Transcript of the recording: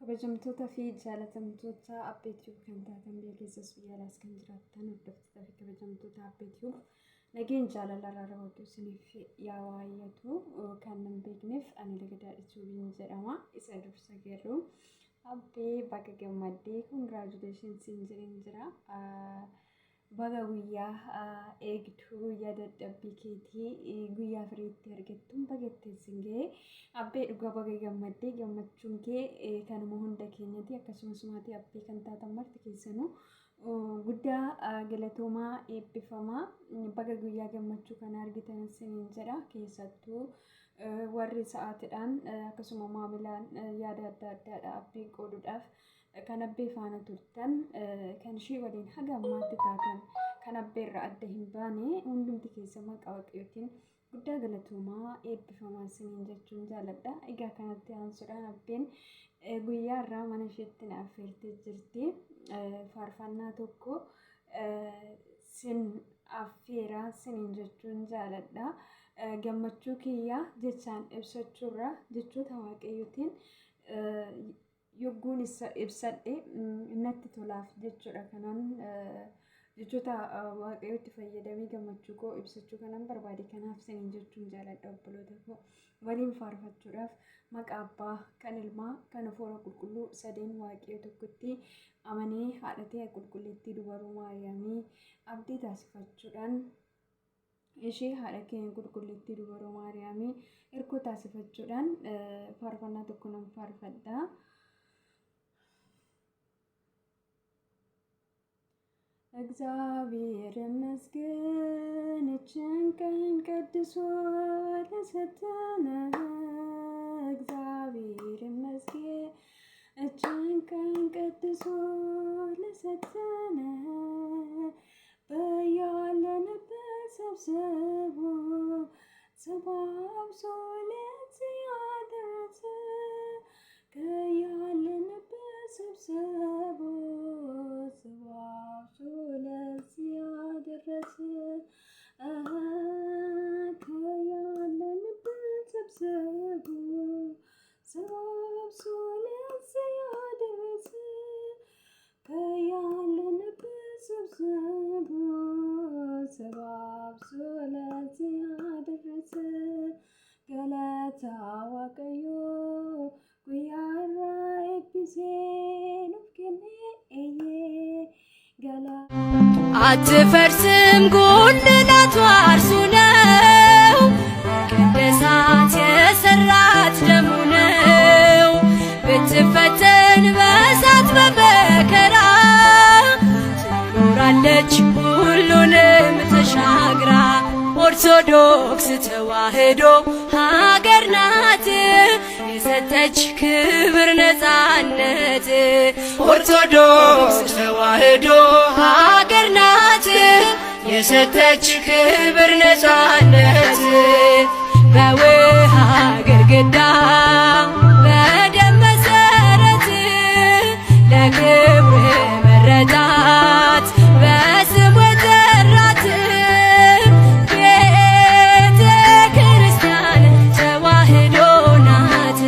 kabajamtoota fi jaalatamtoota abbeetii kan taatan beeksisa biyyaalaas kan jiraattan hordoftoota fi kabajamtoota abbeetii nageen jaalala raawwatu isiniif yaa waayyatu kan nan beekneef ani Lagadaadhituu jedhama isa dursa geerru abbee baga gammaddee congratulations injiriin jira baga guyyaa eegduu yaada dadhabbii keetii guyyaa firiitti argattuun bagatteen singee abbee dhugaa baga gammaddee gammachuun kee kanuma hunda keenyatti akkasumas maatii abbee kan taatan marti keessanuu guddaa galatoomaa eebbifamaa baga guyyaa gammachuu kana argitan isiniin jedha keessattuu warri sa'aatiidhaan akkasuma maamilaan yaada adda addaadha abbee qooduudhaaf kan abbee faana turtan kan ishee waliin haga ammaatti taatan kan abbee irraa adda hin baane hundumti keessa maqaa waaqayyootiin guddaa galatoomaa eebbifamaa isiniin jechuun jaaladha. Egaa kanatti aansuudhaan abbeen guyyaa irraa mana isheetti na affeertee jirti. Faarfannaa tokko sin affeeraa isiniin jechuun jaaladha. Gammachuu kiyyaa jechaan ibsachuurra jechoota waaqayyootiin yogguun ibsadhe natti tolaaf jechuudha. Kanaan jechoota waaqayyootti fayyadamee gammachuu koo ibsachuu kanan barbaade kanaaf isiniin jechuun jaaladha obboloota koo waliin faarfachuudhaaf maqaa abbaa kan ilmaa kan hafuura qulqulluu sadeen waaqayyoo tokkotti amanee haadhatee qulqullittii dubaruu Maariyaamii abdii taasifachuudhaan ishee haadha keenya qulqullittii dubaruu Maariyaamii hirkoo taasifachuudhaan faarfannaa tokko nan faarfadha. እግዚአብሔር ይመስገን እችን ቀን ቀድሶ ለሰጠን እግዚአብሔር ይመስገን እችን ቀን ቀድሶ ለሰጠን በያለንበት ሰብስቦ ሰባብሶ ለዚህ ያደረሰ ከያለንበት ሰብስቦ ሰባብሶ ለዚህ ያደረሰ ከያለንበት ሰብስቦ ሰባብሶ ለዚህ ያደረሰ ከያለንበት ሰብስቦ ሰባብሶ ለዚህ ያደረሰ ገለታ ዋቀዮ ጉያራ ኤፒሴን ኦፍኬኔ ኤዬ ገላ አትፈርስም ጉልላቷ እርሱ ነው ቅድሳት የሰራት ደሙ ነው ብትፈተን በእሳት በመከራ ትኖራለች ሁሉንም ተሻግራ ኦርቶዶክስ ተዋህዶ ሀገር ናት የሰጠች ክብር ነፃነት ኦርቶዶክስ ተዋህዶ ሀገር ናት የሰጠች ክብር ነፃነት በውሃ ግድግዳ በደም መሰረት ለክብር መረጣት በስሙ ጠራት ቤተ ክርስቲያን ተዋህዶ ናት።